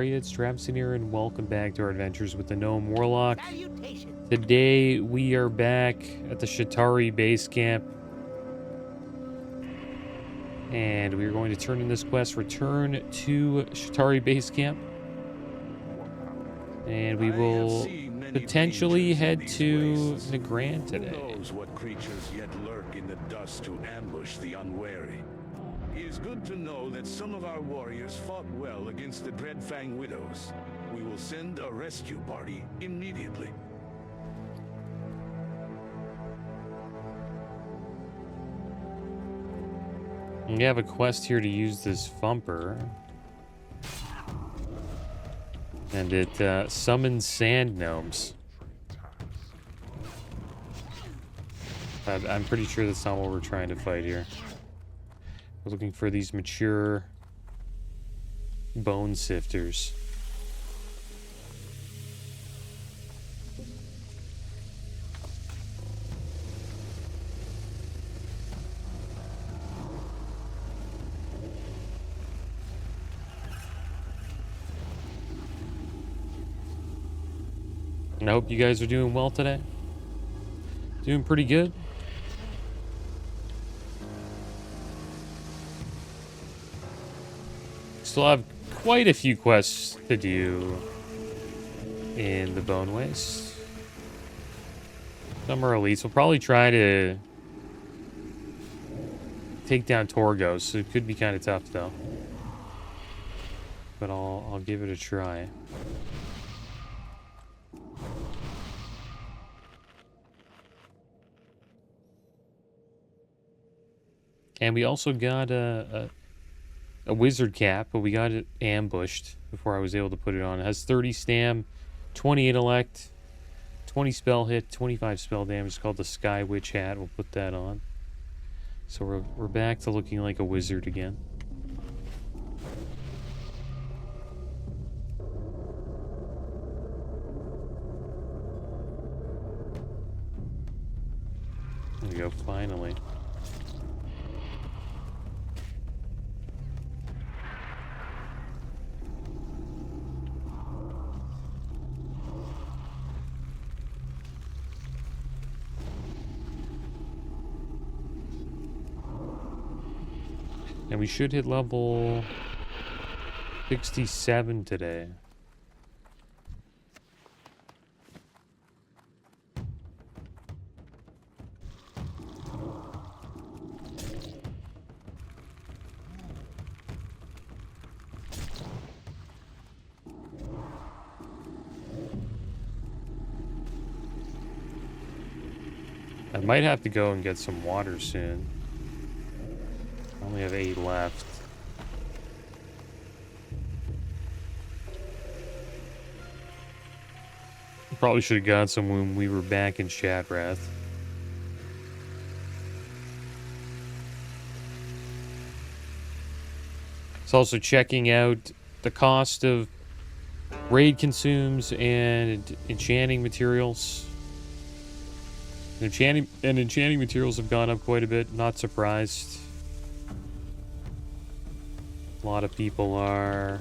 are you? It's Traviseen here, and welcome back to our adventures with the Gnome Warlock. Today, we are back at the Shatari base camp. And we are going to turn in this quest, return to Shatari base camp. And we will potentially head to Nagrand today. Who knows what creatures yet lurk in the dust to ambush the unwary. It is good to know that some of our warriors fought well against the Dreadfang Widows. We will send a rescue party immediately. We have a quest here to use this Thumper. And it summons sand gnomes. I'm pretty sure that's not what we're trying to fight here. We're looking for these mature bone sifters. And I hope you guys are doing well today. Doing pretty good. Still have quite a few quests to do in the Bone Waste. Some are elites. We'll probably try to take down Torgos, so it could be kind of tough though. But I'll give it a try. And we also got a wizard cap, but we got it ambushed before I was able to put it on. It has 30 stam, 20 intellect, 20 spell hit, 25 spell damage. It's called the Sky Witch hat. We'll put that on. So we're back to looking like a wizard again. There we go, finally. And we should hit level 67 today. I might have to go and get some water soon. I only have 8 left. Probably should have got some when we were back in Shadrath. It's also checking out the cost of raid consumes and enchanting materials. Enchanting materials have gone up quite a bit. Not surprised. A lot of people are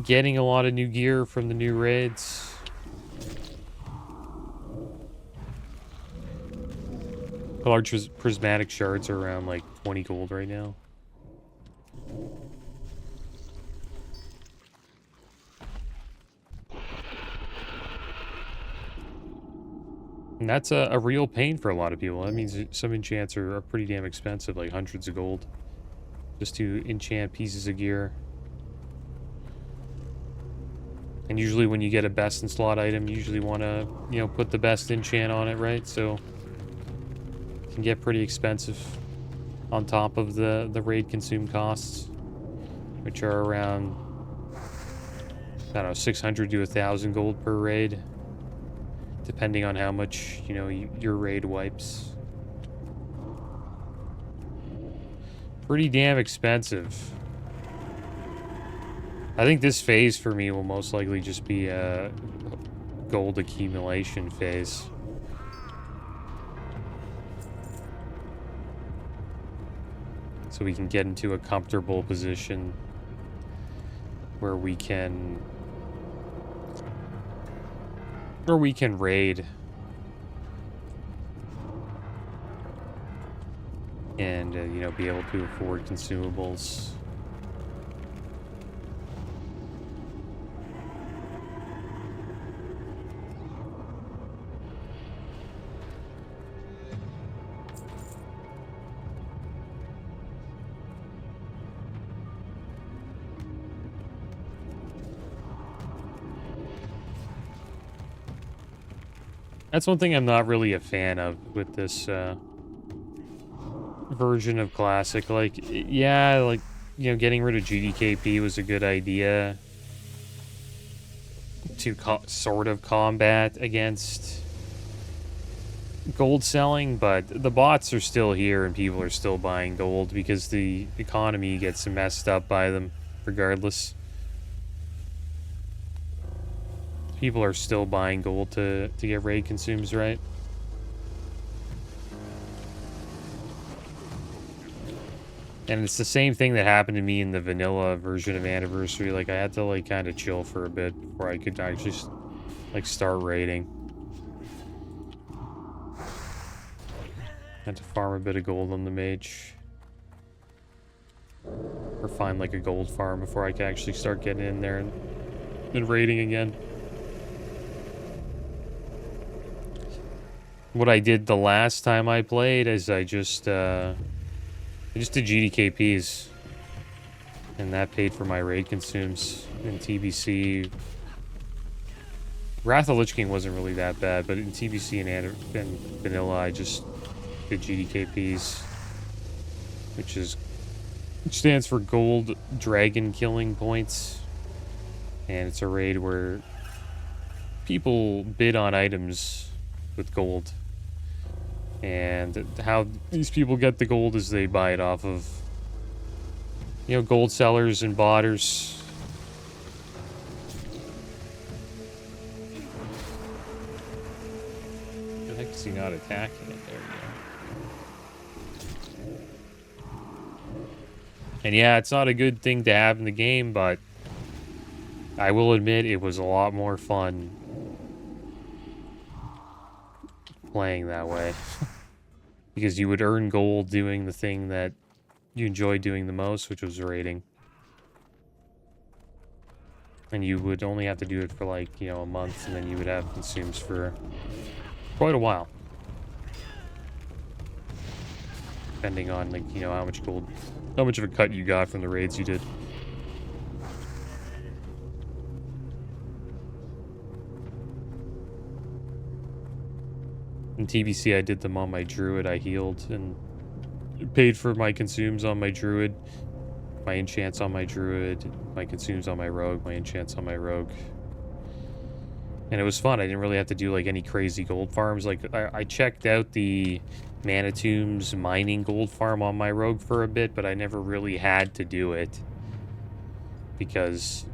getting a lot of new gear from the new raids. Large prismatic shards are around like 20 gold right now. And that's a real pain for a lot of people. That means some enchants are pretty damn expensive, like hundreds of gold. Just to enchant pieces of gear. And usually when you get a best in slot item, you usually want to, put the best enchant on it, right? So it can get pretty expensive on top of the raid consume costs, which are around, I don't know, 600 to 1,000 gold per raid, depending on how much, your raid wipes. Pretty damn expensive. I think this phase for me will most likely just be a gold accumulation phase. So we can get into a comfortable position where we can raid and you know, be able to afford consumables. That's one thing I'm not really a fan of with this version of Classic. Like, yeah, like, you know, getting rid of GDKP was a good idea to sort of combat against gold selling, but the bots are still here and people are still buying gold because the economy gets messed up by them regardless. People are still buying gold to get raid consumes, right? And it's the same thing that happened to me in the vanilla version of Anniversary. Like, I had to, like, kind of chill for a bit before I could actually, like, start raiding. Had to farm a bit of gold on the mage. Or find, like, a gold farm before I could actually start getting in there and raiding again. What I did the last time I played is I just did GDKPs. And that paid for my raid consumes in TBC. Wrath of Lich King wasn't really that bad, but in TBC and vanilla, I just did GDKPs, which stands for Gold Dragon Killing Points. And it's a raid where people bid on items with gold. And how these people get the gold is they buy it off of, you know, gold sellers and botters. The heck is he not attacking it? There we go. And yeah, it's not a good thing to have in the game, but I will admit it was a lot more fun playing that way. Because you would earn gold doing the thing that you enjoy doing the most, which was raiding. And you would only have to do it for, like, you know, a month, and then you would have consumes for quite a while. Depending on, like, you know, how much gold, how much of a cut you got from the raids you did. In TBC, I did them on my druid. I healed and paid for my consumes on my druid, my enchants on my druid, my consumes on my rogue, my enchants on my rogue. And it was fun. I didn't really have to do, like, any crazy gold farms. Like, I checked out the Manitomb's mining gold farm on my rogue for a bit, but I never really had to do it because,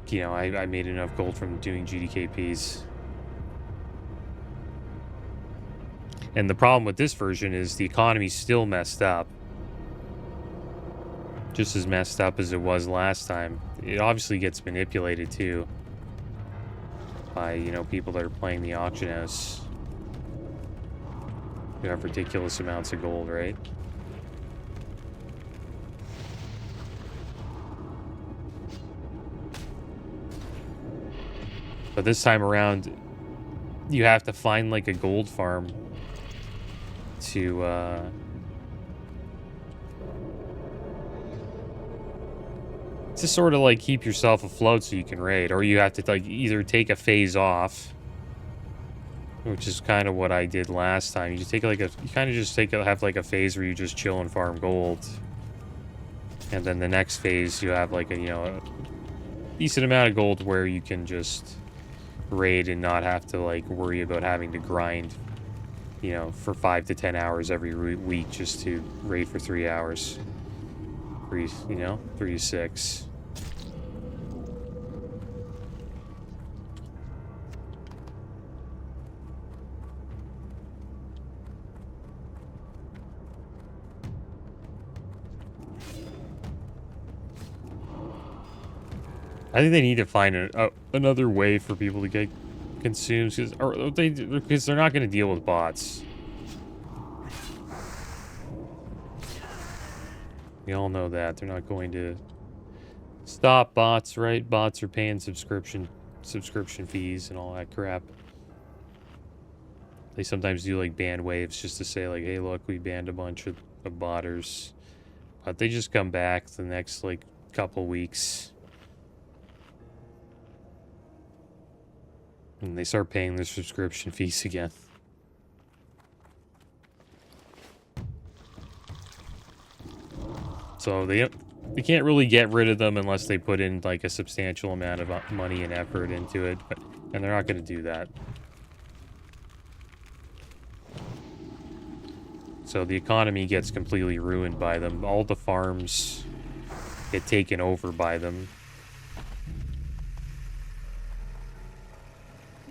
you know, I made enough gold from doing GDKPs. And the problem with this version is the economy's still messed up. Just as messed up as it was last time. It obviously gets manipulated too by, you know, people that are playing the auction house who have ridiculous amounts of gold, right? But this time around, you have to find, like, a gold farm to sort of, like, keep yourself afloat so you can raid, or you have to, like, either take a phase off, which is kind of what I did last time. You just take, like, you kind of just have like a phase where you just chill and farm gold, and then the next phase you have, like, a, you know, a decent amount of gold where you can just raid and not have to, like, worry about having to grind, you know, for 5 to 10 hours every week just to raid for 3 hours. 3 to 6. I think they need to find another way for people to get consumed, because they're not going to deal with bots. We all know that they're not going to stop bots, right? Bots are paying subscription fees and all that crap. They sometimes do like ban waves just to say like, hey, look, we banned a bunch of botters, but they just come back the next like couple weeks. And they start paying their subscription fees again. So they can't really get rid of them unless they put in like a substantial amount of money and effort into it, and they're not going to do that. So the economy gets completely ruined by them. All the farms get taken over by them.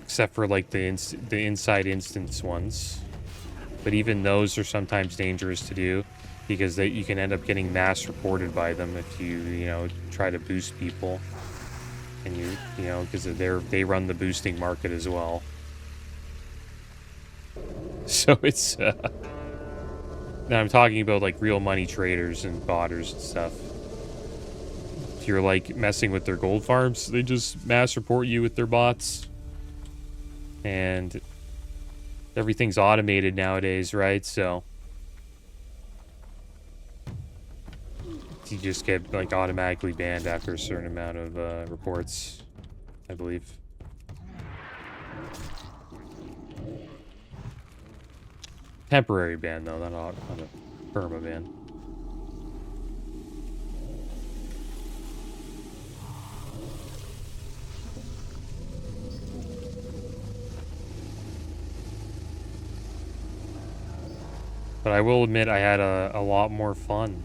Except for like the inside instance ones. But even those are sometimes dangerous to do, because you can end up getting mass reported by them if you try to boost people. And you know, because they run the boosting market as well. So it's now I'm talking about like real money traders and botters and stuff. If you're like messing with their gold farms, they just mass report you with their bots. And everything's automated nowadays, right? So you just get like automatically banned after a certain amount of reports, I believe. Temporary ban though, not a perma ban. But I will admit I had a lot more fun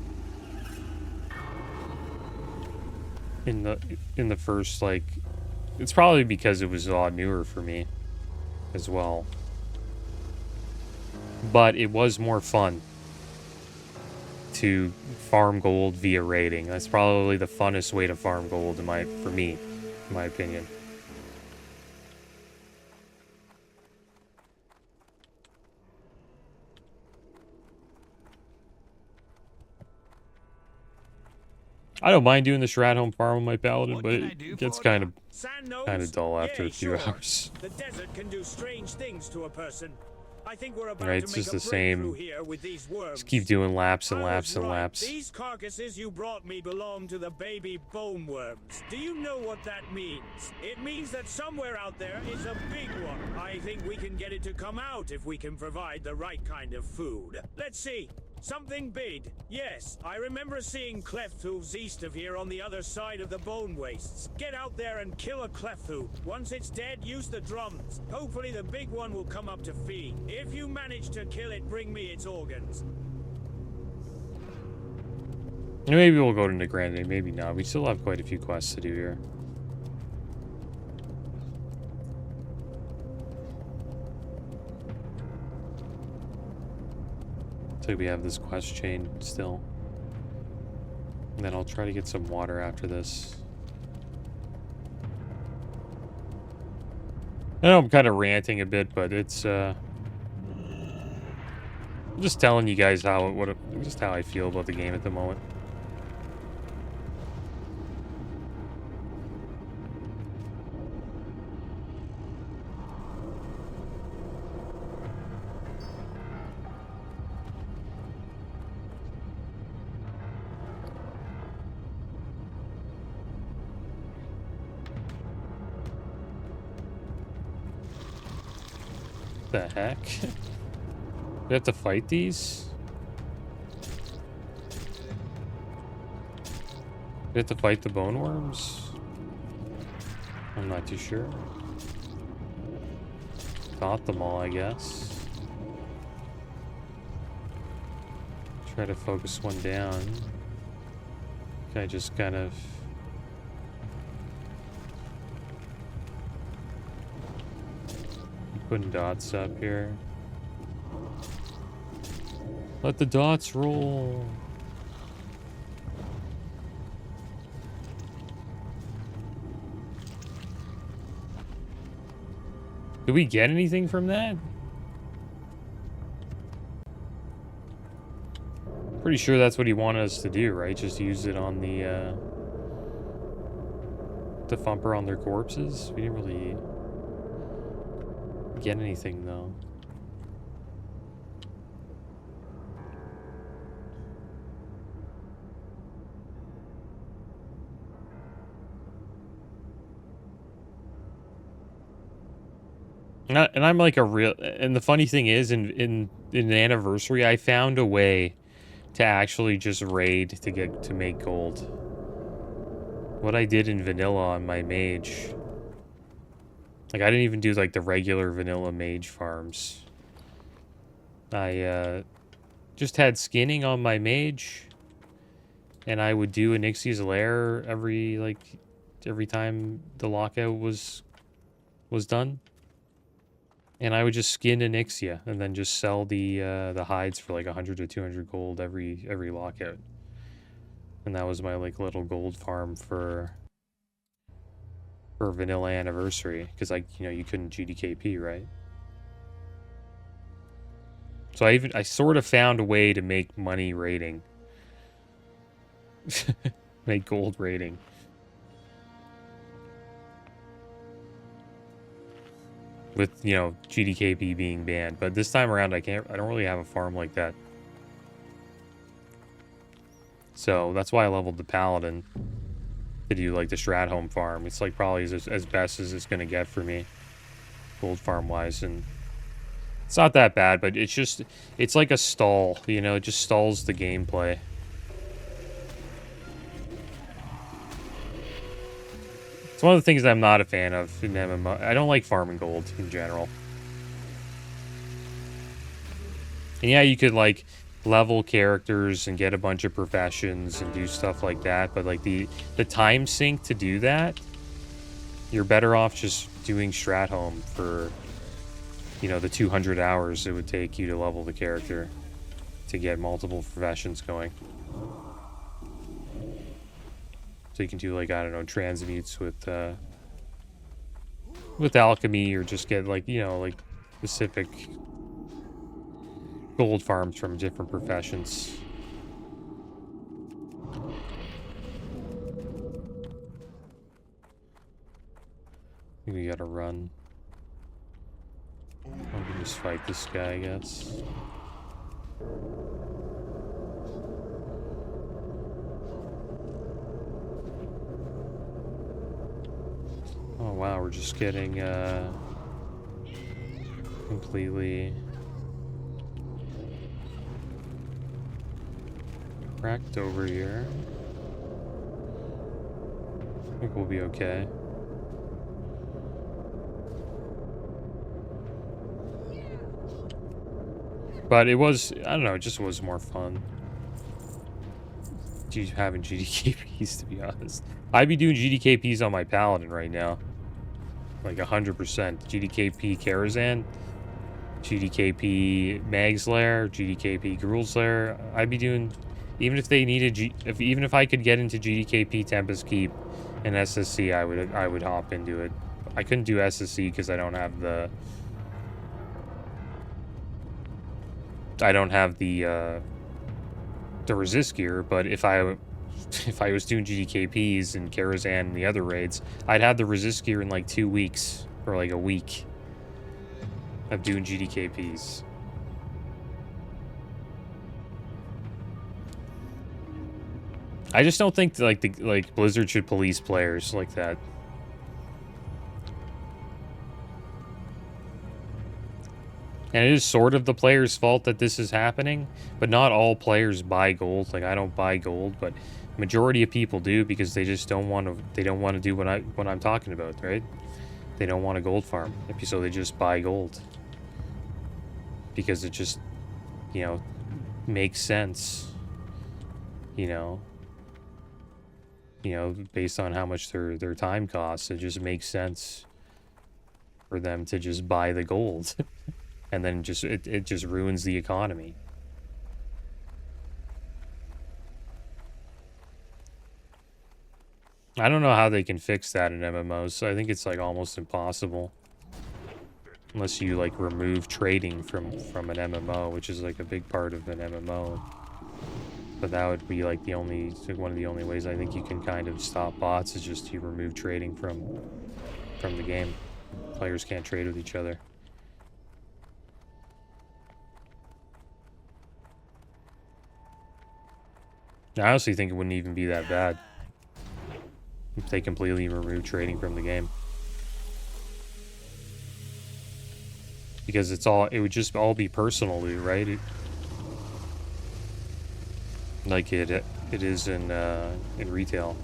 in the first, like, it's probably because it was a lot newer for me as well. But it was more fun to farm gold via raiding. That's probably the funnest way to farm gold for me, in my opinion. I don't mind doing the Shroud Home farm with my paladin, but it gets kind of dull after a few hours. The desert can do strange things to a person. I think we're about Right, to it's make just a the same. here with these worms. Just keep doing laps and laps and laps. These carcasses you brought me belong to the baby bone worms. Do you know what that means? It means that somewhere out there is a big one. I think we can get it to come out if we can provide the right kind of food. Let's see. Something big. Yes, I remember seeing Clefthooves east of here on the other side of the bone wastes. Get out there and kill a Clefthoof. Once it's dead, use the drums. Hopefully the big one will come up to feed. If you manage to kill it, bring me its organs. Maybe we'll go to Negrande, maybe not. We still have quite a few quests to do here. So we have this quest chain still. And then I'll try to get some water after this. I know I'm kind of ranting a bit, but it's I'm just telling you guys just how I feel about the game at the moment. The heck? We have to fight these? We have to fight the bone worms? I'm not too sure. Got them all, I guess. Try to focus one down. Can I just kind of... putting dots up here. Let the dots roll. Do we get anything from that? Pretty sure that's what he wanted us to do, right? Just use it on the thumper on their corpses. We didn't really get anything, though. And I'm like a real... And the funny thing is, in an anniversary, I found a way to actually just raid to make gold. What I did in vanilla on my mage. Like, I didn't even do, like, the regular vanilla mage farms. I, just had skinning on my mage. And I would do a Nixia's Lair every time the lockout was done. And I would just skin an Nixia and then just sell the hides for like 100 to 200 gold every lockout. And that was my like little gold farm for vanilla anniversary, because like, you know, you couldn't GDKP, right? So I sort of found a way to make money raiding. Make gold raiding. With, you know, GDKP being banned. But this time around, I don't really have a farm like that. So that's why I leveled the Paladin to do like the Stratholme farm. It's like probably as best as it's going to get for me, gold farm wise. And it's not that bad, but it's just, it's like a stall, you know, it just stalls the gameplay. It's one of the things I'm not a fan of in MMO. I don't like farming gold in general. And yeah, you could like level characters and get a bunch of professions and do stuff like that, but like the time sink to do that, you're better off just doing Stratholme for, you know, the 200 hours it would take you to level the character to get multiple professions going. So you can do like, I don't know, transmutes with alchemy, or just get like, you know, like specific gold farms from different professions. I think we gotta run. I can just fight this guy, I guess. Oh wow, we're just getting completely cracked over here. I think we'll be okay. But it was, I don't know, it just was more fun having GDKPs, to be honest. I'd be doing GDKPs on my Paladin right now. Like 100%. GDKP Kil'jaeden, GDKP Nightslayer, GDKP Gruulslayer. I'd be doing, even if they needed, even if I could get into GDKP Tempest Keep and SSC, I would hop into it. I couldn't do SSC because I don't have the resist gear, but if I was doing GDKPs and Kil'jaeden and the other raids, I'd have the resist gear in like 2 weeks or like a week of doing GDKPs. I just don't think like Blizzard should police players like that. And it is sort of the player's fault that this is happening, but not all players buy gold. Like, I don't buy gold, but majority of people do, because they just don't want to do what I'm talking about, right? They don't want a gold farm, so they just buy gold because it just, you know, makes sense. You know, based on how much their time costs, it just makes sense for them to just buy the gold. And then just it just ruins the economy. I don't know how they can fix that in MMOs. So I think it's like almost impossible. Unless you like remove trading from an MMO, which is like a big part of an MMO. But that would be like one of the only ways I think you can kind of stop bots is just to remove trading from the game. Players can't trade with each other. I honestly think it wouldn't even be that bad if they completely remove trading from the game. Because it would just all be personal loot, right? Like it is in retail.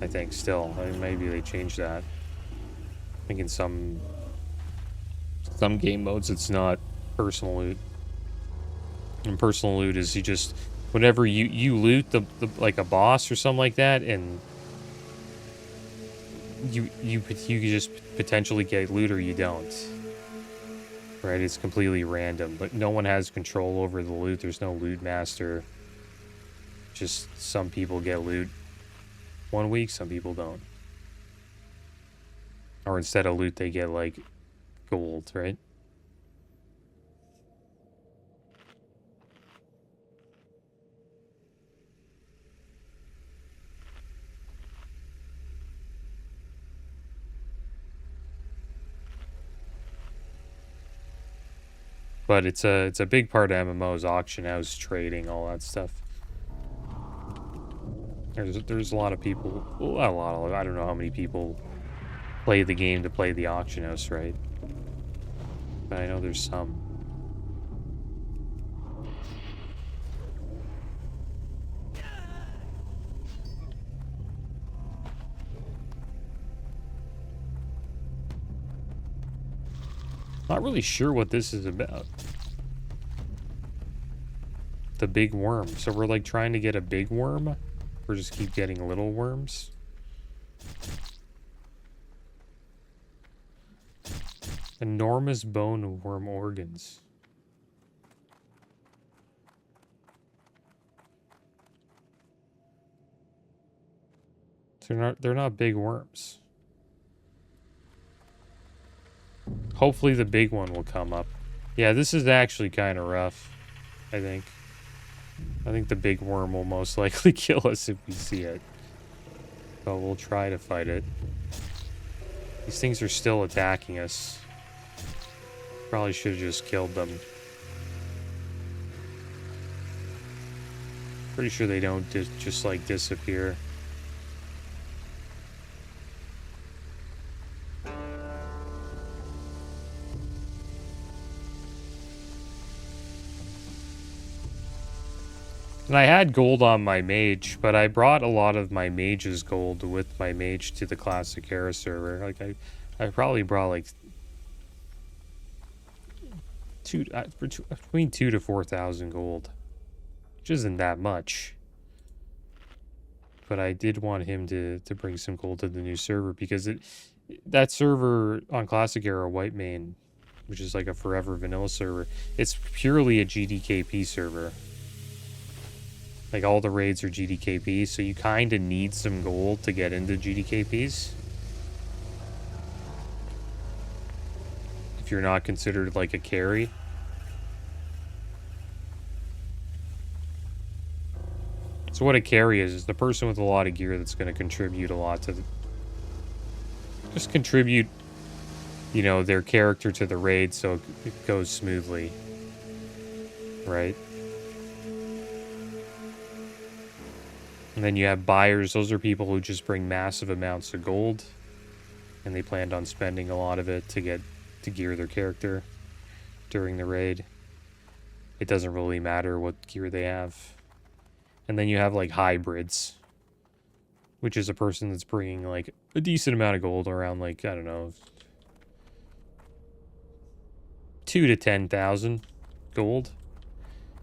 I think still. I mean, maybe they changed that. I think in some game modes it's not personal loot. And personal loot is you just whenever you loot the like a boss or something like that, and you just potentially get loot or you don't. Right? It's completely random, but no one has control over the loot. There's no loot master. Just some people get loot 1 week, some people don't. Or instead of loot, they get like gold, right? But it's a big part of MMOs, auction house, trading, all that stuff. There's a lot of people, I don't know how many people play the game to play the auction house, right? But I know there's some. Not really sure what this is about. The big worm. So we're like trying to get a big worm? Or just keep getting little worms? Enormous bone worm organs. They're not big worms. Hopefully the big one will come up. Yeah, this is actually kind of rough, I think. I think the big worm will most likely kill us if we see it. But we'll try to fight it. These things are still attacking us. Probably should have just killed them. Pretty sure they don't just like disappear. And I had gold on my mage, but I brought a lot of my mage's gold with my mage to the Classic Era server. Like I probably brought like between 2,000 to 4,000 gold, which isn't that much. But I did want him to bring some gold to the new server because that server on Classic Era Whitemane, which is like a forever vanilla server, it's purely a GDKP server. Like, all the raids are GDKP, so you kind of need some gold to get into GDKPs. If you're not considered, like, a carry. So what a carry is the person with a lot of gear that's going to contribute a lot to just contribute, you know, their character to the raid so it goes smoothly. Right? And then you have buyers. Those are people who just bring massive amounts of gold. And they planned on spending a lot of it to gear their character during the raid. It doesn't really matter what gear they have. And then you have like hybrids, which is a person that's bringing like a decent amount of gold, around like, I don't know, 2,000 to 10,000 gold.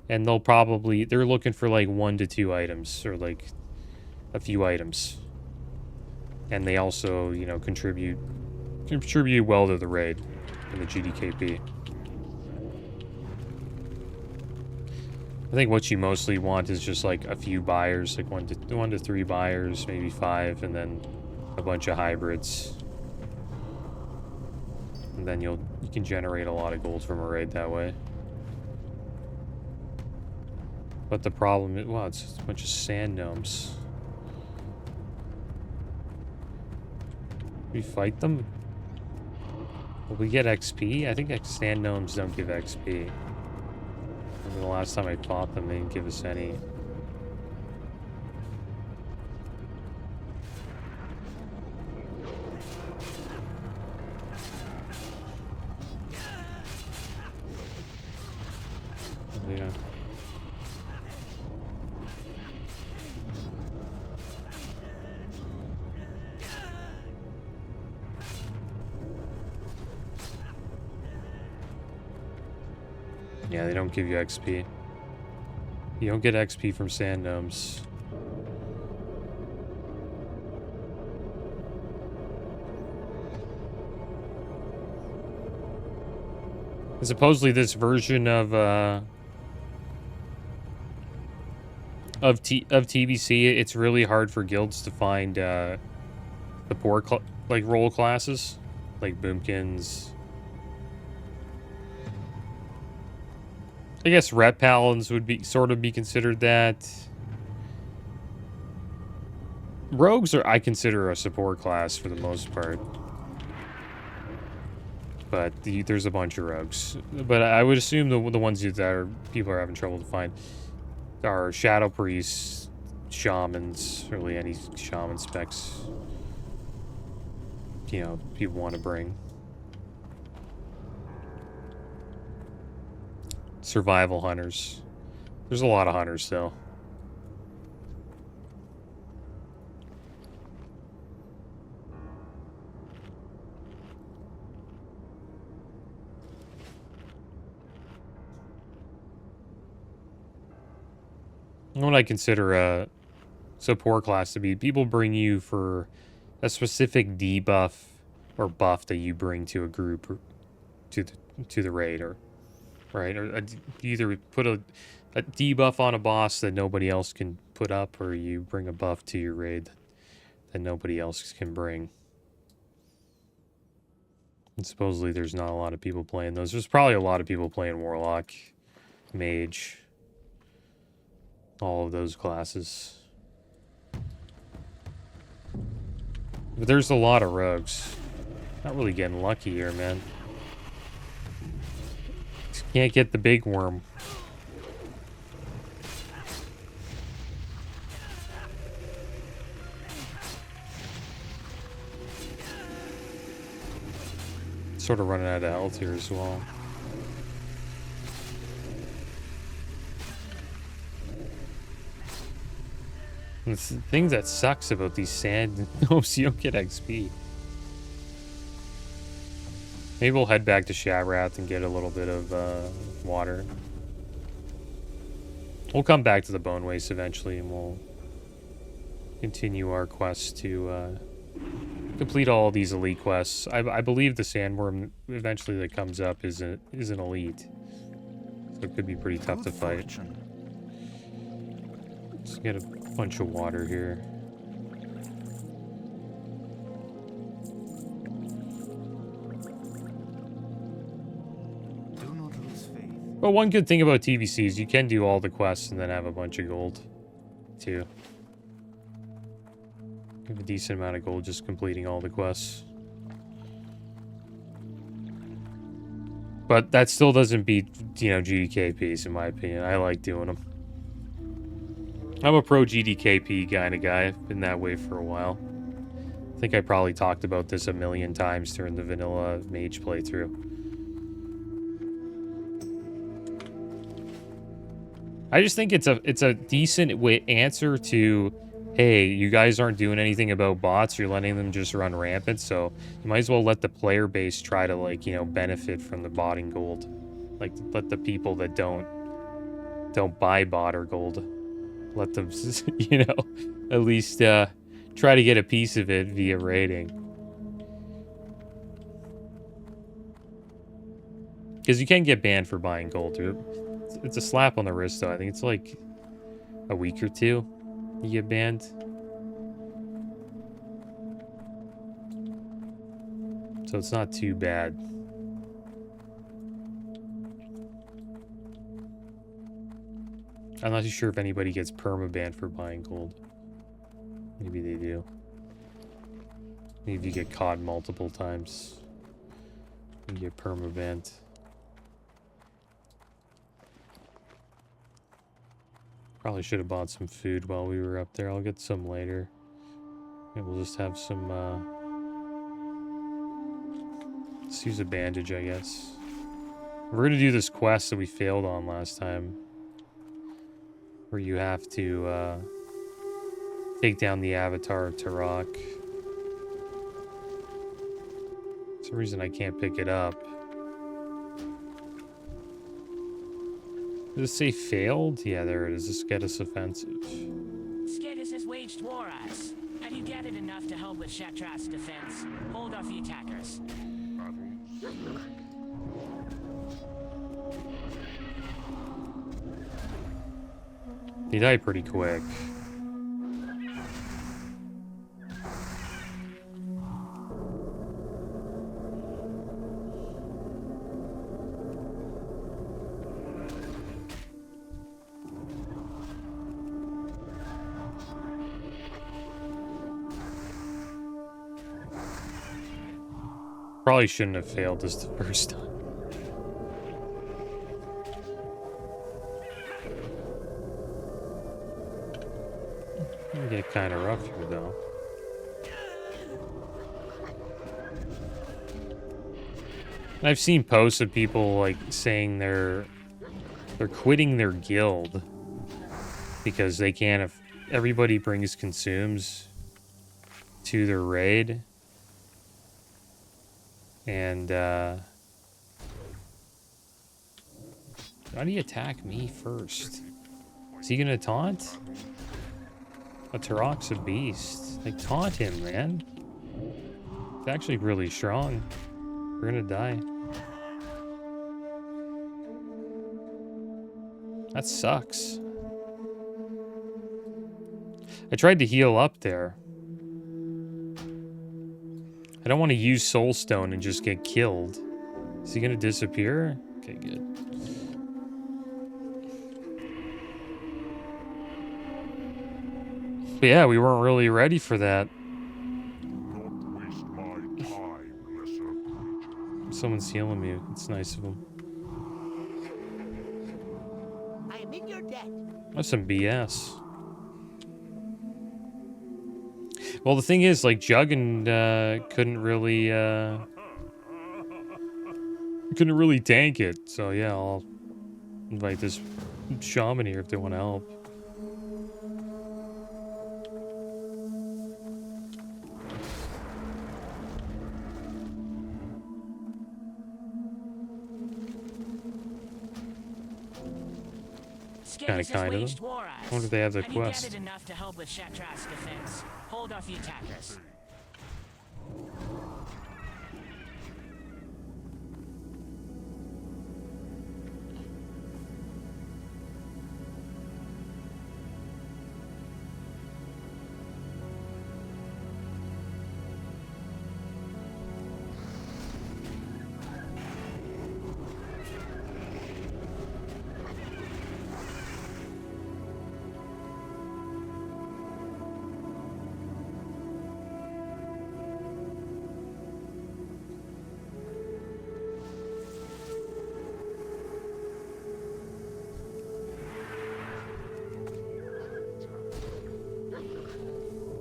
And they're looking for like 1 to 2 items, or like a few items. And they also, you know, contribute well to the raid in the GDKP. I think what you mostly want is just like a few buyers, like 1 to 3 buyers, maybe 5, and then a bunch of hybrids. And then you can generate a lot of gold from a raid that way. But the problem is, wow, it's just a bunch of sand gnomes. We fight them? Will we get XP? I think sand gnomes don't give XP. Remember the last time I fought them, they didn't give us any. Yeah. Yeah, they don't give you XP. You don't get XP from sand gnomes. And supposedly this version of TBC, it's really hard for guilds to find the poor like role classes, like boomkins. I guess rep paladins would be be considered that. Rogues I consider a support class for the most part. But there's a bunch of rogues. But I would assume the ones that people are having trouble to find are shadow priests, shamans, really any shaman specs, you know, people want to bring. Survival hunters. There's a lot of hunters though. What I consider a support class to be, people bring you for a specific debuff or buff that you bring to a group or to the raid, or right, or you either put a debuff on a boss that nobody else can put up, or you bring a buff to your raid that nobody else can bring. And supposedly there's not a lot of people playing those. There's probably a lot of people playing Warlock, Mage, all of those classes. But there's a lot of rogues. Not really getting lucky here, man. Just can't get the big worm. Sort of running out of health here as well. And the thing that sucks about these sand gnomes, you don't get XP. Maybe we'll head back to Shabrath and get a little bit of water. We'll come back to the Bone Waste eventually, and we'll continue our quest to complete all of these elite quests. I believe the sandworm eventually that comes up is an elite, so it could be pretty tough to fight. Let's get a bunch of water here. But one good thing about TBC is you can do all the quests and then have a bunch of gold, too. You have a decent amount of gold just completing all the quests. But that still doesn't beat, you know, GDKPs, in my opinion. I like doing them. I'm a pro GDKP kind of guy. I've been that way for a while. I think I probably talked about this a million times during the vanilla mage playthrough. I just think it's a decent answer to, hey, you guys aren't doing anything about bots. You're letting them just run rampant. So you might as well let the player base try to, like, you know, benefit from the botting gold. Like, let the people that don't buy bot or gold, let them, you know, at least try to get a piece of it via raiding. Because you can get banned for buying gold. It's a slap on the wrist, though. I think it's like a week or two you get banned. So it's not too bad. I'm not too sure if anybody gets permabanned for buying gold. Maybe they do. Maybe if you get caught multiple times, you get permabanned. Probably should have bought some food while we were up there. I'll get some later. Maybe we'll just have some, let's use a bandage, I guess. We're gonna do this quest that we failed on last time, where you have to, take down the avatar of Turok. For some reason I can't pick it up. Does it say failed? Yeah, there it is. This get us offensive. Skedis has waged war on us. Have you gathered enough to help with Shattrath's defense? Hold off the attackers. He died pretty quick. Probably shouldn't have failed this the first time. It'll get kind of rough here, though. I've seen posts of people like saying they're quitting their guild because they can't. If everybody brings consumes to their raid. And, how do you attack me first? Is he gonna taunt? A Turok's a beast. Like, taunt him, man. It's actually really strong. We're gonna die. That sucks. I tried to heal up there. I don't want to use Soulstone and just get killed. Is he gonna disappear? Okay, good. But yeah, we weren't really ready for that. Don't waste my time, lesser. Someone's healing me. It's nice of him. I am in your debt. That's some BS. Well, the thing is, like, Juggin couldn't really tank it. So yeah, I'll invite this shaman here if they want to help. Kind of. I wonder if they have the quest. Gathered enough to help with Shattrath's defense. Hold off the attackers.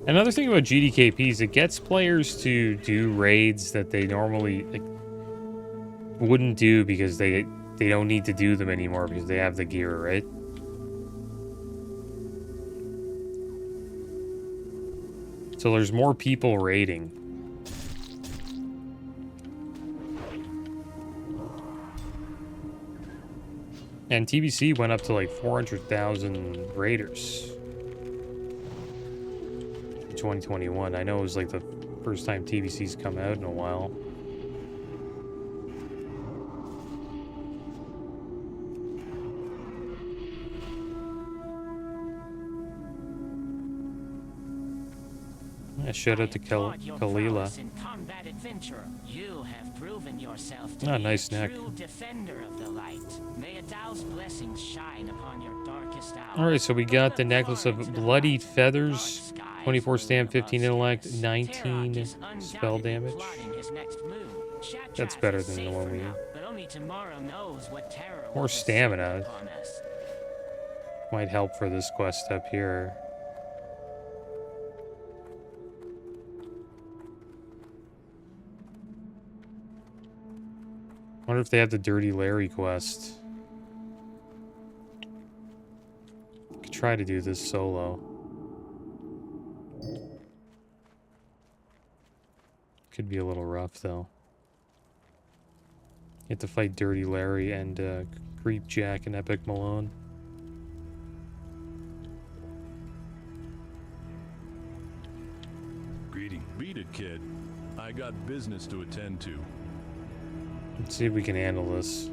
Another thing about GDKP is it gets players to do raids that they normally wouldn't do because they don't need to do them anymore because they have the gear, right? So there's more people raiding. And TBC went up to like 400,000 raiders. 2021. I know it was like the first time TBC's come out in a while. Shout out to Kalila. You have proven yourself to Ah, be nice a neck. true defender of the light. May Adal's blessings shine upon your darkest hour. Alright, so we got the Necklace of Bloodied Feathers. 24 stamp, 15 intellect, 19 spell damage. That's better than the one we have. More stamina. Might help for this quest up here. Wonder if they have the Dirty Larry quest. Could try to do this solo. Could be a little rough though. You have to fight Dirty Larry and Creep Jack and Epic Malone. Greeting. Beat it, kid. I got business to attend to. Let's see if we can handle this.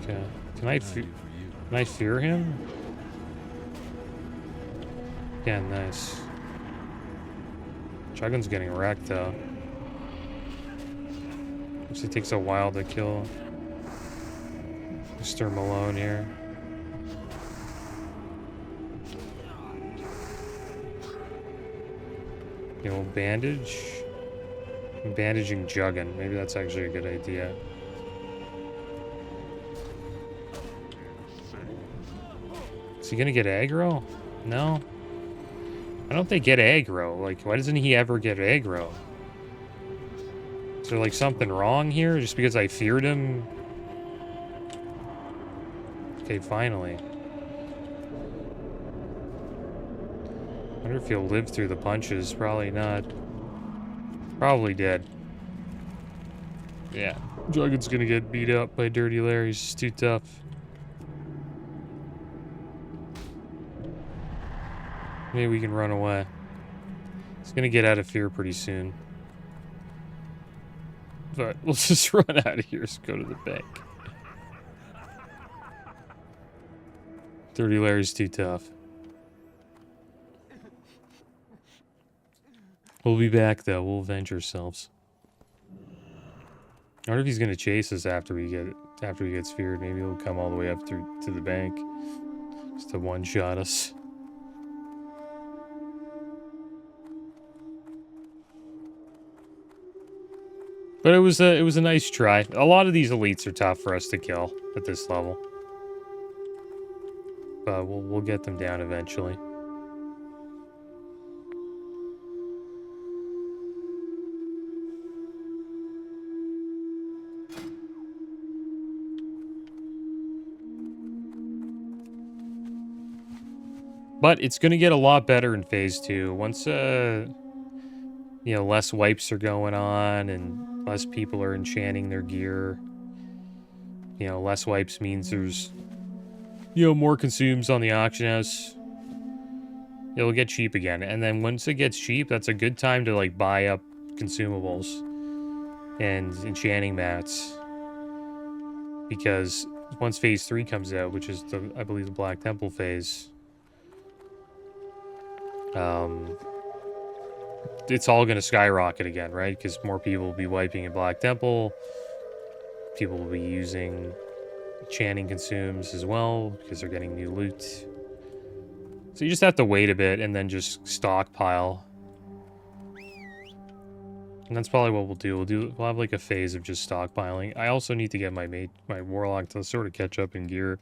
Okay. Can I fear him? Yeah, nice. Dragon's getting wrecked though. Actually takes a while to kill Mr. Malone here. You know, bandage. I'm bandaging Juggin. Maybe that's actually a good idea. Is he gonna get aggro? No. I don't think get aggro. Like, why doesn't he ever get aggro? Is there like something wrong here? Just because I feared him? Okay, finally. I wonder if he'll live through the punches. Probably not. Probably dead. Yeah. Juggin's gonna get beat up by Dirty Larry. He's just too tough. Maybe we can run away. He's gonna get out of fear pretty soon. But we'll just run out of here. Let's go to the bank. Dirty Larry's too tough. We'll be back though. We'll avenge ourselves. I wonder if he's gonna chase us after he gets feared. Maybe he'll come all the way up through to the bank just to one-shot us. But it was a nice try. A lot of these elites are tough for us to kill at this level. But we'll get them down eventually. But it's going to get a lot better in Phase 2. Once, you know, less wipes are going on and less people are enchanting their gear. You know, less wipes means there's, you know, more consumes on the auction house. It'll get cheap again. And then once it gets cheap, that's a good time to, like, buy up consumables and enchanting mats. Because once Phase 3 comes out, which is, I believe, the Black Temple phase, it's all going to skyrocket again, right? Because more people will be wiping in Black Temple. People will be using enchanting consumes as well because they're getting new loot. So you just have to wait a bit and then just stockpile. And that's probably what we'll do. We'll have like a phase of just stockpiling. I also need to get my Warlock to sort of catch up in gear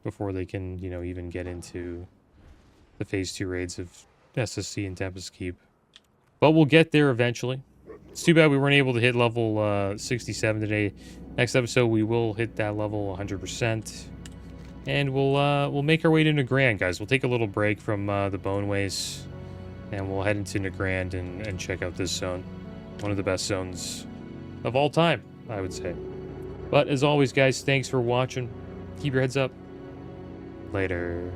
before they can, you know, even get into the Phase 2 raids of SSC and Tempest Keep. But we'll get there eventually. It's too bad we weren't able to hit level 67 today. Next episode, we will hit that level 100%. And we'll make our way to Nagrand, guys. We'll take a little break from the Boneways. And we'll head into Nagrand and check out this zone. One of the best zones of all time, I would say. But as always, guys, thanks for watching. Keep your heads up. Later.